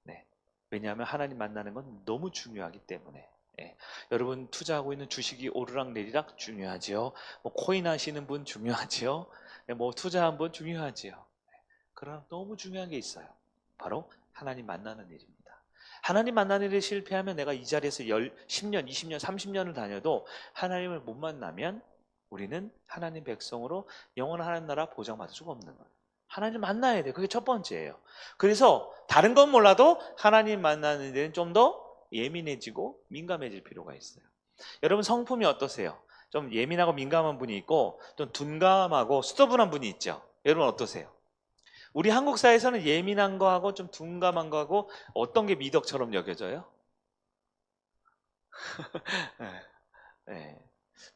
네. 왜냐하면 하나님 만나는 건 너무 중요하기 때문에. 네. 여러분, 투자하고 있는 주식이 오르락 내리락 중요하지요. 뭐 코인 하시는 분 중요하지요. 네, 뭐 투자한 분 중요하지요. 네. 그러나 너무 중요한 게 있어요. 바로 하나님 만나는 일입니다. 하나님 만나는 일에 실패하면 내가 이 자리에서 10년, 20년, 30년을 다녀도 하나님을 못 만나면 우리는 하나님 백성으로 영원한 하나님 나라 보장받을 수가 없는 거예요. 하나님 만나야 돼요. 그게 첫 번째예요. 그래서 다른 건 몰라도 하나님 만나는 데는 좀 더 예민해지고 민감해질 필요가 있어요. 여러분, 성품이 어떠세요? 좀 예민하고 민감한 분이 있고 좀 둔감하고 수더분한 분이 있죠. 여러분 어떠세요? 우리 한국 사회에서는 예민한 거하고 좀 둔감한 거하고 어떤 게 미덕처럼 여겨져요? 네. 네.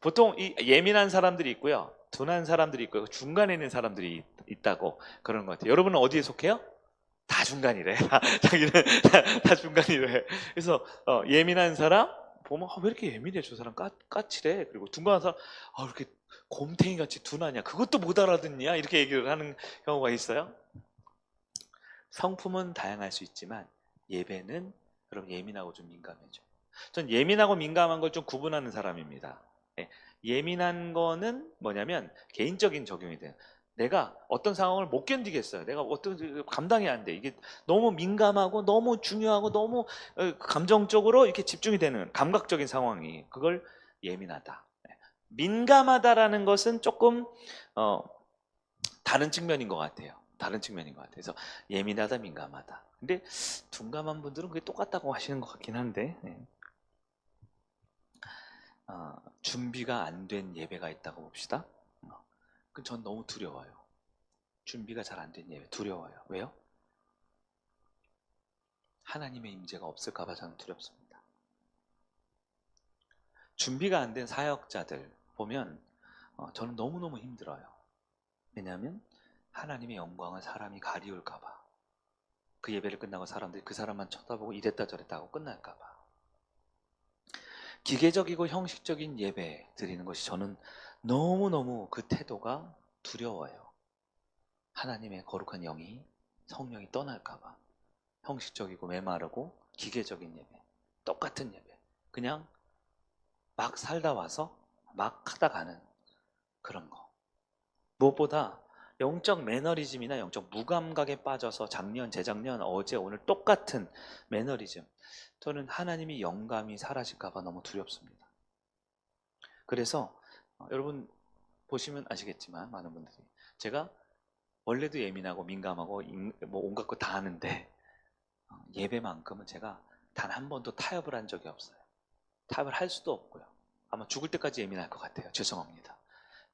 보통 이 예민한 사람들이 있고요, 둔한 사람들이 있고 중간에 있는 사람들이 있다고 그런 것 같아요. 여러분은 어디에 속해요? 다 중간이래. 자기는 다 중간이래. 그래서 예민한 사람 보면 왜 이렇게 예민해? 저 사람 까칠해. 그리고 둔감한 사람 이렇게 곰탱이 같이 둔하냐? 그것도 못 알아듣냐? 이렇게 얘기를 하는 경우가 있어요. 성품은 다양할 수 있지만 예배는 여러분 예민하고 좀 민감해져. 전 예민하고 민감한 걸 좀 구분하는 사람입니다. 예민한 거는 뭐냐면 개인적인 적용이 돼요. 내가 어떤 상황을 못 견디겠어요. 내가 어떤 감당이 안 돼. 이게 너무 민감하고 너무 중요하고 너무 감정적으로 이렇게 집중이 되는 감각적인 상황이, 그걸 예민하다. 민감하다라는 것은 조금 다른 측면인 것 같아요. 다른 측면인 것 같아요. 그래서 예민하다, 민감하다. 근데 둔감한 분들은 그게 똑같다고 하시는 것 같긴 한데, 준비가 안 된 예배가 있다고 봅시다. 그건 전 너무 두려워요. 준비가 잘 안 된 예배 두려워요. 왜요? 하나님의 임재가 없을까 봐 저는 두렵습니다. 준비가 안 된 사역자들 보면 저는 너무너무 힘들어요. 왜냐하면 하나님의 영광을 사람이 가리울까 봐, 그 예배를 끝나고 사람들이 그 사람만 쳐다보고 이랬다 저랬다 하고 끝날까 봐. 기계적이고 형식적인 예배 드리는 것이 저는 너무너무 그 태도가 두려워요. 하나님의 거룩한 영이, 성령이 떠날까 봐. 형식적이고 메마르고 기계적인 예배, 똑같은 예배, 그냥 막 살다 와서 막 하다 가는 그런 거. 무엇보다 영적 매너리즘이나 영적 무감각에 빠져서 작년, 재작년, 어제, 오늘 똑같은 매너리즘, 저는 하나님이 영감이 사라질까 봐 너무 두렵습니다. 그래서 여러분 보시면 아시겠지만 많은 분들이, 제가 원래도 예민하고 민감하고 뭐 온갖 거 다 하는데 예배만큼은 제가 단 한 번도 타협을 한 적이 없어요. 타협을 할 수도 없고요. 아마 죽을 때까지 예민할 것 같아요. 죄송합니다.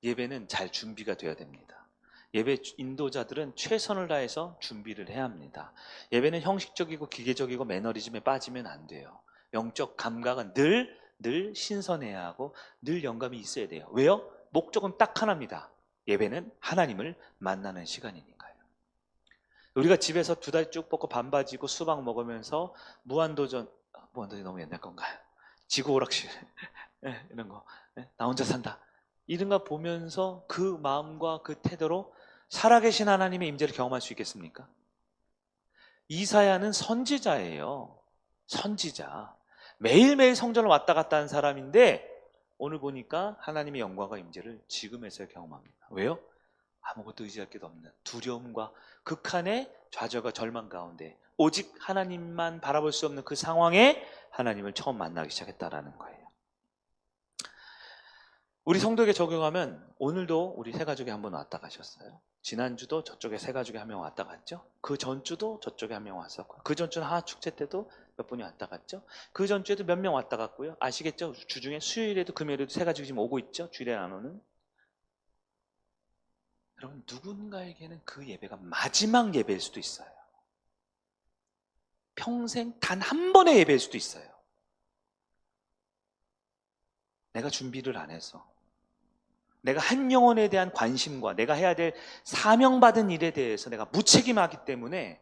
예배는 잘 준비가 돼야 됩니다. 예배 인도자들은 최선을 다해서 준비를 해야 합니다. 예배는 형식적이고 기계적이고 매너리즘에 빠지면 안 돼요. 영적 감각은 늘 신선해야 하고 늘 영감이 있어야 돼요. 왜요? 목적은 딱 하나입니다. 예배는 하나님을 만나는 시간이니까요. 우리가 집에서 2달 쭉 뻗고 반바지고 수박 먹으면서 무한도전이 너무 옛날 건가요? 지구오락실 이런 거, 나 혼자 산다, 이른가 보면서 그 마음과 그 태도로 살아계신 하나님의 임재를 경험할 수 있겠습니까? 이사야는 선지자예요. 선지자. 매일매일 성전을 왔다 갔다 하는 사람인데 오늘 보니까 하나님의 영광과 임재를 지금에서야 경험합니다. 왜요? 아무것도 의지할 게 없는 두려움과 극한의 좌절과 절망 가운데 오직 하나님만 바라볼 수 없는 그 상황에 하나님을 처음 만나기 시작했다라는 거예요. 우리 성도에게 적용하면 오늘도 우리 세 가족이 한 번 왔다 가셨어요. 지난주도 저쪽에 세 가족이 한 명 왔다 갔죠. 그 전주도 저쪽에 한 명 왔었고, 그 전주는 하나축제 때도 몇 분이 왔다 갔죠. 그 전주에도 몇 명 왔다 갔고요. 아시겠죠? 주중에 수요일에도 금요일에도 세 가족이 지금 오고 있죠. 주일에 나누는. 여러분, 누군가에게는 그 예배가 마지막 예배일 수도 있어요. 평생 단 한 번의 예배일 수도 있어요. 내가 준비를 안 해서, 내가 한 영혼에 대한 관심과 내가 해야 될 사명받은 일에 대해서 내가 무책임하기 때문에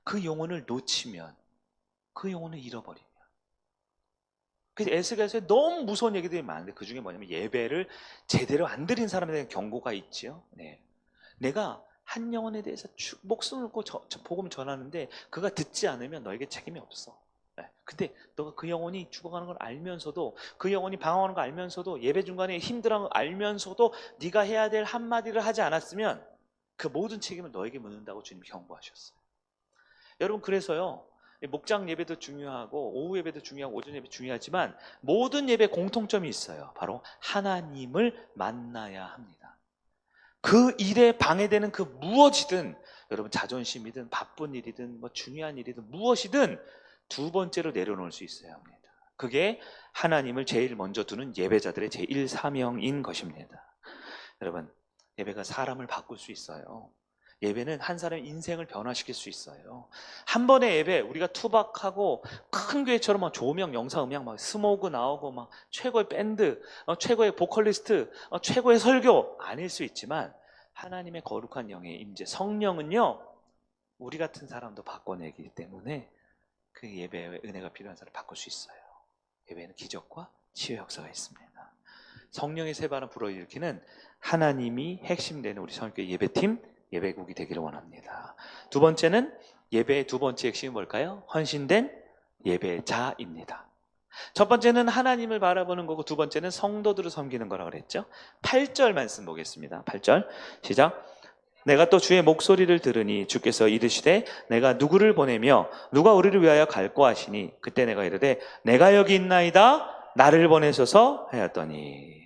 그 영혼을 놓치면, 그 영혼을 잃어버리면. 그래서 에스겔서에 너무 무서운 얘기들이 많은데 그 중에 뭐냐면 예배를 제대로 안 드린 사람에 대한 경고가 있지요. 네. 내가 한 영혼에 대해서 목숨을 걸고 복음 전하는데 그가 듣지 않으면 너에게 책임이 없어. 근데 너가 그 영혼이 죽어가는 걸 알면서도, 그 영혼이 방황하는 걸 알면서도, 예배 중간에 힘들어하는 걸 알면서도 네가 해야 될 한마디를 하지 않았으면 그 모든 책임을 너에게 묻는다고 주님이 경고하셨어요. 여러분, 그래서요, 목장 예배도 중요하고 오후 예배도 중요하고 오전 예배 중요하지만 모든 예배에 공통점이 있어요. 바로 하나님을 만나야 합니다. 그 일에 방해되는 그 무엇이든, 여러분 자존심이든 바쁜 일이든 뭐 중요한 일이든 무엇이든 두 번째로 내려놓을 수 있어야 합니다. 그게 하나님을 제일 먼저 두는 예배자들의 제1 사명인 것입니다. 여러분, 예배가 사람을 바꿀 수 있어요. 예배는 한 사람의 인생을 변화시킬 수 있어요. 한 번의 예배, 우리가 투박하고 큰 교회처럼 막 조명, 영상, 음향, 막 스모그 나오고 막 최고의 밴드, 최고의 보컬리스트, 최고의 설교 아닐 수 있지만 하나님의 거룩한 영의 임재, 성령은요, 우리 같은 사람도 바꿔내기 때문에 그 예배의 은혜가 필요한 사람을 바꿀 수 있어요. 예배에는 기적과 치유 역사가 있습니다. 성령의 세 발은 불어일으키는 하나님이 핵심되는 우리 성교회 예배팀, 예배국이 되기를 원합니다. 두 번째는, 예배의 두 번째 핵심이 뭘까요? 헌신된 예배자입니다. 첫 번째는 하나님을 바라보는 거고 두 번째는 성도들을 섬기는 거라고 그랬죠. 8절 말씀 보겠습니다. 8절 시작. 내가 또 주의 목소리를 들으니 주께서 이르시되 내가 누구를 보내며 누가 우리를 위하여 갈고 하시니 그때 내가 이르되 내가 여기 있나이다 나를 보내소서 하였더니.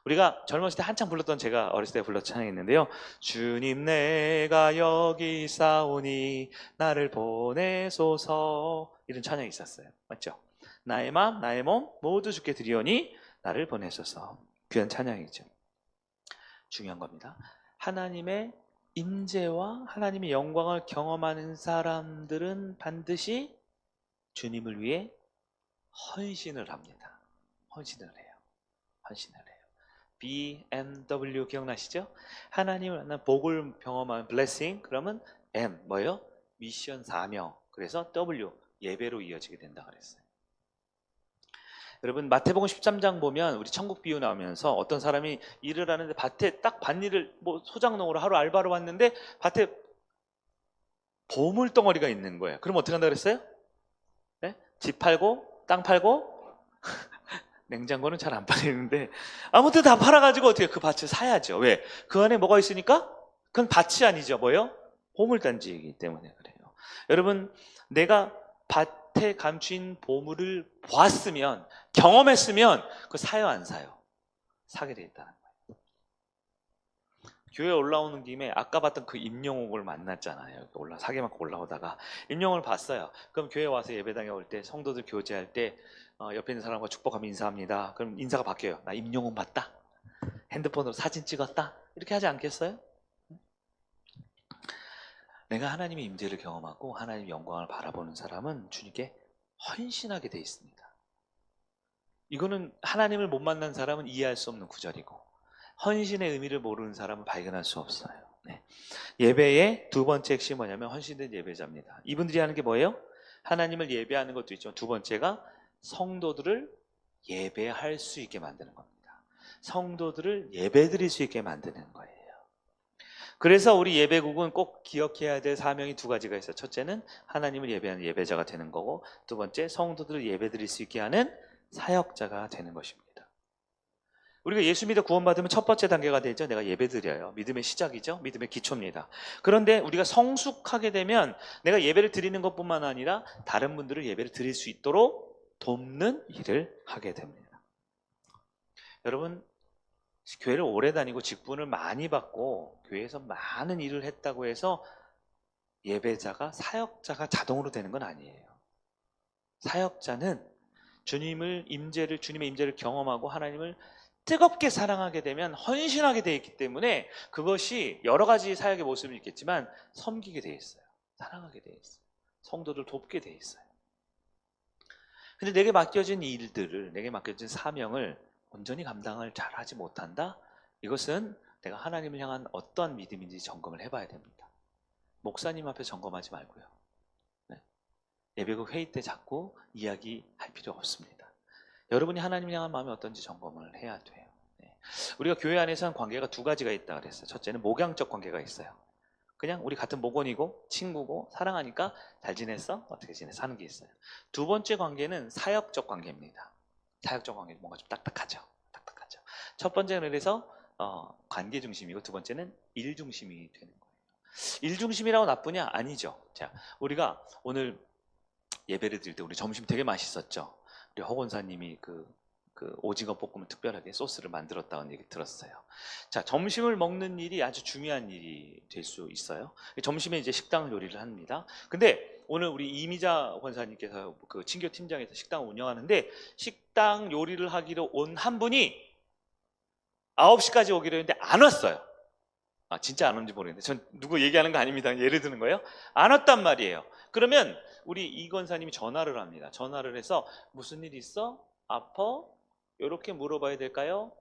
우리가 젊었을 때 한창 불렀던, 제가 어렸을 때 불렀던 찬양이 있는데요. 주님 내가 여기 있사오니 나를 보내소서, 이런 찬양이 있었어요. 맞죠? 나의 마음 나의 몸 모두 주께 드리오니 나를 보내소서. 귀한 찬양이죠. 중요한 겁니다. 하나님의 임재와 하나님의 영광을 경험하는 사람들은 반드시 주님을 위해 헌신을 합니다. 헌신을 해요. 헌신을 해요. BMW 기억나시죠? 하나님을 만난 복을 경험한 blessing, 그러면 M 뭐예요? 미션, 사명. 그래서 W 예배로 이어지게 된다 그랬어요. 여러분, 마태복음 13장 보면 우리 천국 비유 나오면서 어떤 사람이 일을 하는데 밭에 딱 밭일을 뭐 소장농으로 하루 알바로 왔는데 밭에 보물 덩어리가 있는 거예요. 그럼 어떻게 한다 그랬어요? 네? 집 팔고 땅 팔고 냉장고는 잘 안 팔리는데 아무튼 다 팔아가지고 어떻게 그 밭을 사야죠. 왜? 그 안에 뭐가 있으니까? 그건 밭이 아니죠. 뭐예요? 보물단지이기 때문에 그래요. 여러분, 내가 밭에 감춘 보물을 보았으면, 경험했으면 그거 사요 안 사요? 사게 돼 있다는 거예요. 교회 올라오는 김에 아까 봤던 그 임영옥을 만났잖아요. 사계 맞고 올라오다가 임영옥을 봤어요. 그럼 교회 와서 예배당에 올 때, 성도들 교제할 때 옆에 있는 사람과 축복하면 인사합니다. 그럼 인사가 바뀌어요. 나 임영웅 봤다. 핸드폰으로 사진 찍었다. 이렇게 하지 않겠어요? 내가 하나님의 임재를 경험하고 하나님의 영광을 바라보는 사람은 주님께 헌신하게 돼 있습니다. 이거는 하나님을 못 만난 사람은 이해할 수 없는 구절이고 헌신의 의미를 모르는 사람은 발견할 수 없어요. 네. 예배의 두 번째 핵심이 뭐냐면 헌신된 예배자입니다. 이분들이 하는 게 뭐예요? 하나님을 예배하는 것도 있지만 두 번째가 성도들을 예배할 수 있게 만드는 겁니다. 성도들을 예배드릴 수 있게 만드는 거예요. 그래서 우리 예배국은 꼭 기억해야 될 사명이 두 가지가 있어요. 첫째는 하나님을 예배하는 예배자가 되는 거고, 두 번째 성도들을 예배드릴 수 있게 하는 사역자가 되는 것입니다. 우리가 예수 믿어 구원받으면 첫 번째 단계가 되죠. 내가 예배드려요. 믿음의 시작이죠. 믿음의 기초입니다. 그런데 우리가 성숙하게 되면 내가 예배를 드리는 것뿐만 아니라 다른 분들을 예배를 드릴 수 있도록 돕는 일을 하게 됩니다. 여러분, 교회를 오래 다니고 직분을 많이 받고 교회에서 많은 일을 했다고 해서 예배자가, 사역자가 자동으로 되는 건 아니에요. 사역자는 주님의 임재를 경험하고 하나님을 뜨겁게 사랑하게 되면 헌신하게 되어 있기 때문에 그것이 여러 가지 사역의 모습이 있겠지만 섬기게 되어 있어요. 사랑하게 되어 있어요. 성도들 돕게 되어 있어요. 근데 내게 맡겨진 일들을, 내게 맡겨진 사명을 온전히 감당을 잘하지 못한다? 이것은 내가 하나님을 향한 어떠한 믿음인지 점검을 해봐야 됩니다. 목사님 앞에 점검하지 말고요. 네. 예배국 회의 때 자꾸 이야기할 필요 없습니다. 여러분이 하나님을 향한 마음이 어떤지 점검을 해야 돼요. 네. 우리가 교회 안에서는 관계가 두 가지가 있다 그랬어요. 첫째는 목양적 관계가 있어요. 그냥 우리 같은 목원이고 친구고 사랑하니까 잘 지냈어? 어떻게 지냈어? 하는 게 있어요. 두 번째 관계는 사역적 관계입니다. 사역적 관계는 뭔가 좀 딱딱하죠. 첫 번째는 그래서 관계 중심이고, 두 번째는 일 중심이 되는 거예요. 일 중심이라고 나쁘냐? 아니죠. 자, 우리가 오늘 예배를 드릴 때 우리 점심 되게 맛있었죠. 우리 허 권사님이 그 오징어 볶음을 특별하게 소스를 만들었다는 얘기 들었어요. 자, 점심을 먹는 일이 아주 중요한 일이 될 수 있어요. 점심에 이제 식당 요리를 합니다. 근데 오늘 우리 이미자 권사님께서 그 친교 팀장에서 식당을 운영하는데, 식당 요리를 하기로 온 한 분이 9시까지 오기로 했는데 안 왔어요. 진짜 안 온지 모르겠는데, 전 누구 얘기하는 거 아닙니다. 예를 드는 거예요. 안 왔단 말이에요. 그러면 우리 이 권사님이 전화를 합니다. 전화를 해서 무슨 일 있어? 아파? 이렇게 물어봐야 될까요?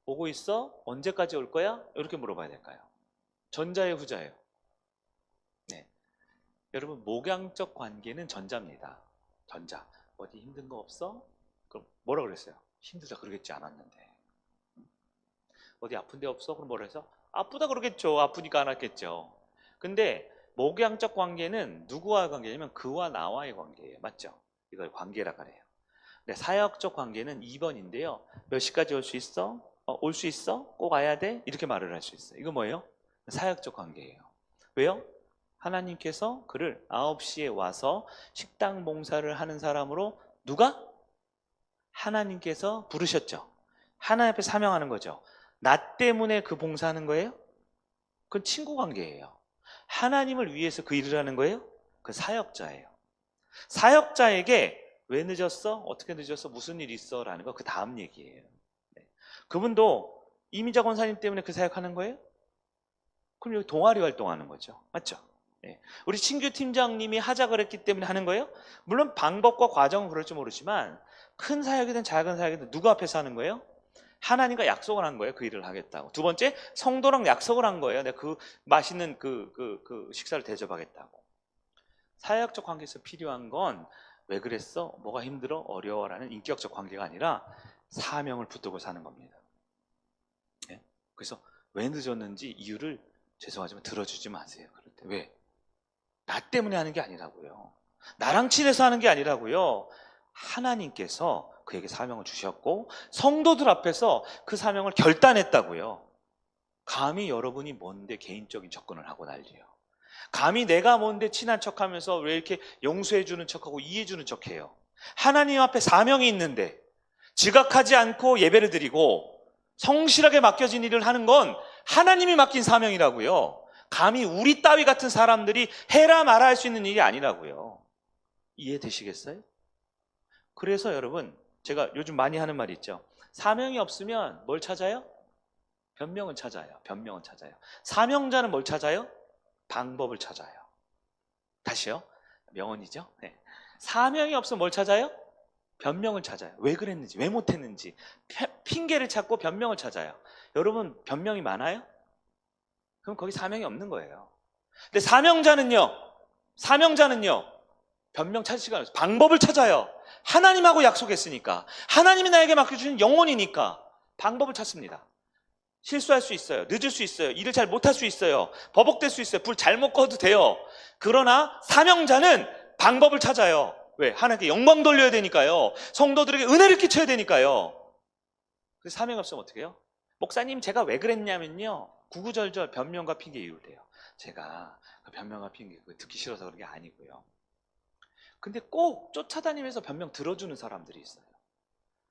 오고 있어? 언제까지 올 거야? 이렇게 물어봐야 될까요? 전자예요, 후자예요? 네. 여러분, 목양적 관계는 전자입니다. 전자. 어디 힘든 거 없어? 그럼 뭐라 그랬어요? 힘들다 그러겠지 않았는데. 어디 아픈 데 없어? 그럼 뭐라 해서? 아프다 그러겠죠. 아프니까 안 왔겠죠. 근데 목양적 관계는 누구와의 관계냐면 그와 나와의 관계예요. 맞죠? 이걸 관계라 그래요. 네, 사역적 관계는 2번인데요. 몇 시까지 올 수 있어? 올 수 있어? 꼭 와야 돼? 이렇게 말을 할 수 있어요. 이거 뭐예요? 사역적 관계예요. 왜요? 하나님께서 그를 9시에 와서 식당 봉사를 하는 사람으로 누가? 하나님께서 부르셨죠. 하나님 앞에 사명하는 거죠. 나 때문에 그 봉사하는 거예요? 그건 친구 관계예요. 하나님을 위해서 그 일을 하는 거예요? 그 사역자예요. 사역자에게 왜 늦었어? 어떻게 늦었어? 무슨 일 있어? 라는 거 그 다음 얘기예요. 네. 그분도 이미자 권사님 때문에 그 사역하는 거예요? 그럼 여기 동아리 활동하는 거죠. 맞죠? 네. 우리 친교 팀장님이 하자 그랬기 때문에 하는 거예요? 물론 방법과 과정은 그럴지 모르지만 큰 사역이든 작은 사역이든 누구 앞에서 하는 거예요? 하나님과 약속을 한 거예요. 그 일을 하겠다고. 두 번째, 성도랑 약속을 한 거예요. 내가 그 맛있는 그 식사를 대접하겠다고. 사역적 관계에서 필요한 건 왜 그랬어? 뭐가 힘들어? 어려워? 라는 인격적 관계가 아니라 사명을 붙들고 사는 겁니다. 네? 그래서 왜 늦었는지 이유를 죄송하지만 들어주지 마세요. 그럴 때 왜? 나 때문에 하는 게 아니라고요. 나랑 친해서 하는 게 아니라고요. 하나님께서 그에게 사명을 주셨고 성도들 앞에서 그 사명을 결단했다고요. 감히 여러분이 뭔데 개인적인 접근을 하고 난리요. 감히 내가 뭔데 친한 척하면서 왜 이렇게 용서해주는 척하고 이해해주는 척해요. 하나님 앞에 사명이 있는데 지각하지 않고 예배를 드리고 성실하게 맡겨진 일을 하는 건 하나님이 맡긴 사명이라고요. 감히 우리 따위 같은 사람들이 해라 마라 할 수 있는 일이 아니라고요. 이해되시겠어요? 그래서 여러분, 제가 요즘 많이 하는 말이 있죠. 사명이 없으면 뭘 찾아요? 변명을 찾아요. 변명을 찾아요. 사명자는 뭘 찾아요? 방법을 찾아요. 다시요. 명언이죠. 네. 사명이 없으면 뭘 찾아요? 변명을 찾아요. 왜 그랬는지, 왜 못했는지 핑계를 찾고 변명을 찾아요. 여러분, 변명이 많아요? 그럼 거기 사명이 없는 거예요. 근데 사명자는요, 변명 찾을 시간 없어요. 방법을 찾아요. 하나님하고 약속했으니까, 하나님이 나에게 맡겨주신 영혼이니까 방법을 찾습니다. 실수할 수 있어요. 늦을 수 있어요. 일을 잘 못할 수 있어요. 버벅될 수 있어요. 불 잘못 꺼도 돼요. 그러나 사명자는 방법을 찾아요. 왜? 하나님께 영광 돌려야 되니까요. 성도들에게 은혜를 끼쳐야 되니까요. 그래서 사명 없으면 어떻게 해요? 목사님 제가 왜 그랬냐면요. 구구절절 변명과 핑계 이유를 대요. 제가 그 변명과 핑계 듣기 싫어서 그런 게 아니고요. 근데 꼭 쫓아다니면서 변명 들어주는 사람들이 있어요.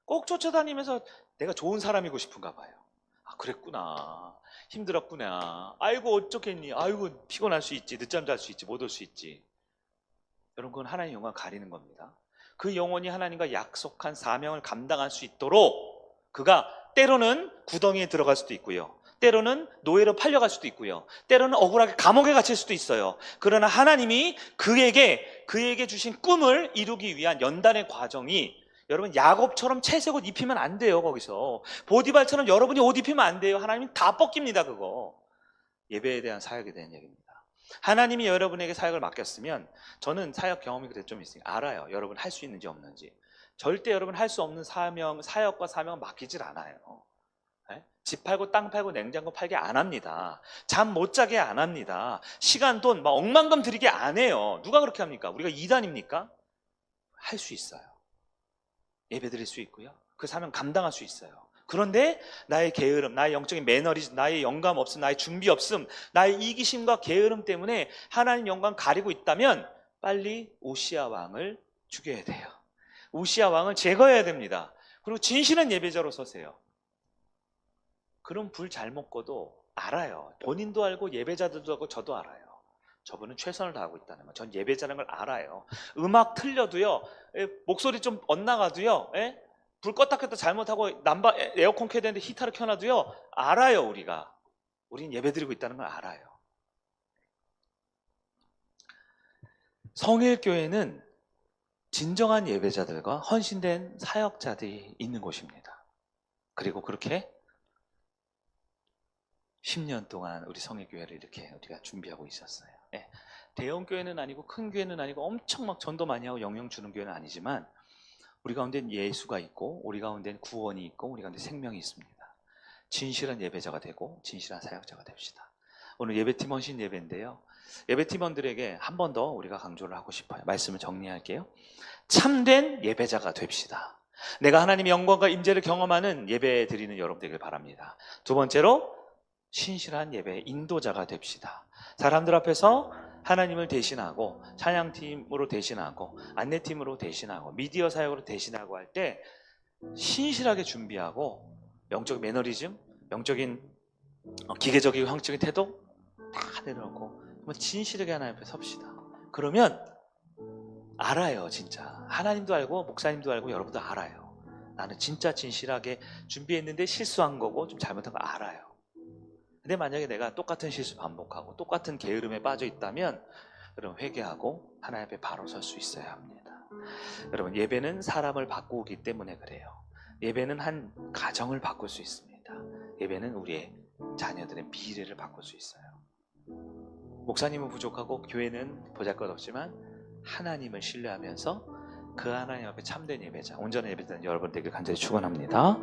꼭 쫓아다니면서 내가 좋은 사람이고 싶은가 봐요. 아, 그랬구나. 힘들었구나. 아이고 어쩌겠니. 아이고 피곤할 수 있지. 늦잠 잘 수 있지. 못 올 수 있지. 여러분 그건 하나님의 영광을 가리는 겁니다. 그 영혼이 하나님과 약속한 사명을 감당할 수 있도록 그가 때로는 구덩이에 들어갈 수도 있고요. 때로는 노예로 팔려갈 수도 있고요. 때로는 억울하게 감옥에 갇힐 수도 있어요. 그러나 하나님이 그에게 주신 꿈을 이루기 위한 연단의 과정이 여러분 야곱처럼 채색 옷 입히면 안 돼요. 거기서 보디발처럼 여러분이 옷 입히면 안 돼요. 하나님은 다 벗깁니다. 그거 예배에 대한 사역에 대한 얘기입니다. 하나님이 여러분에게 사역을 맡겼으면 저는 사역 경험이 그래도 좀 있으니까 알아요. 여러분 할 수 있는지 없는지. 절대 여러분 할 수 없는 사역과 사명을 맡기질 않아요. 집 팔고 땅 팔고 냉장고 팔게 안 합니다. 잠 못 자게 안 합니다. 시간 돈 막 억만금 들이게 안 해요. 누가 그렇게 합니까? 우리가 이단입니까? 할 수 있어요. 예배 드릴 수 있고요. 그 사명 감당할 수 있어요. 그런데 나의 게으름, 나의 영적인 매너리즘, 나의 영감 없음, 나의 준비 없음, 나의 이기심과 게으름 때문에 하나님 영광 가리고 있다면 빨리 우시야 왕을 죽여야 돼요. 우시야 왕을 제거해야 됩니다. 그리고 진실한 예배자로 서세요. 그럼 불 잘못 꺼도 알아요. 본인도 알고 예배자들도 알고 저도 알아요. 저분은 최선을 다하고 있다는 거. 전 예배자라는 걸 알아요. 음악 틀려도요. 목소리 좀 엇나가도요. 불 껐다 켰다 잘못하고 에어컨 켜야 되는데 히터를 켜놔도요. 알아요. 우린 예배드리고 있다는 걸 알아요. 성일교회는 진정한 예배자들과 헌신된 사역자들이 있는 곳입니다. 그리고 그렇게 10년 동안 우리 성일교회를 이렇게 우리가 준비하고 있었어요. 대형 교회는 아니고 큰 교회는 아니고 엄청 막 전도 많이 하고 영향 주는 교회는 아니지만 우리 가운데는 예수가 있고 우리 가운데는 구원이 있고 우리 가운데 생명이 있습니다. 진실한 예배자가 되고 진실한 사역자가 됩시다. 오늘 예배팀 헌신 예배인데요. 예배팀원들에게 한 번 더 우리가 강조를 하고 싶어요. 말씀을 정리할게요. 참된 예배자가 됩시다. 내가 하나님의 영광과 임재를 경험하는 예배 드리는 여러분 되길 바랍니다. 두 번째로 신실한 예배 인도자가 됩시다. 사람들 앞에서 하나님을 대신하고 찬양팀으로 대신하고 안내팀으로 대신하고 미디어 사역으로 대신하고 할 때 신실하게 준비하고 영적 매너리즘, 영적인 기계적이고 형적인 태도 다 내려놓고 진실하게 하나님 앞에 섭시다. 그러면 알아요. 진짜 하나님도 알고 목사님도 알고 여러분도 알아요. 나는 진짜 진실하게 준비했는데 실수한 거고 좀 잘못한 거 알아요. 근데 만약에 내가 똑같은 실수 반복하고 똑같은 게으름에 빠져 있다면 여러분 회개하고 하나님 앞에 바로 설 수 있어야 합니다. 여러분 예배는 사람을 바꾸기 때문에 그래요. 예배는 한 가정을 바꿀 수 있습니다. 예배는 우리의 자녀들의 미래를 바꿀 수 있어요. 목사님은 부족하고 교회는 보잘것없지만 하나님을 신뢰하면서 그 하나님 앞에 참된 예배자, 온전한 예배자는 여러분 되길 간절히 축원합니다.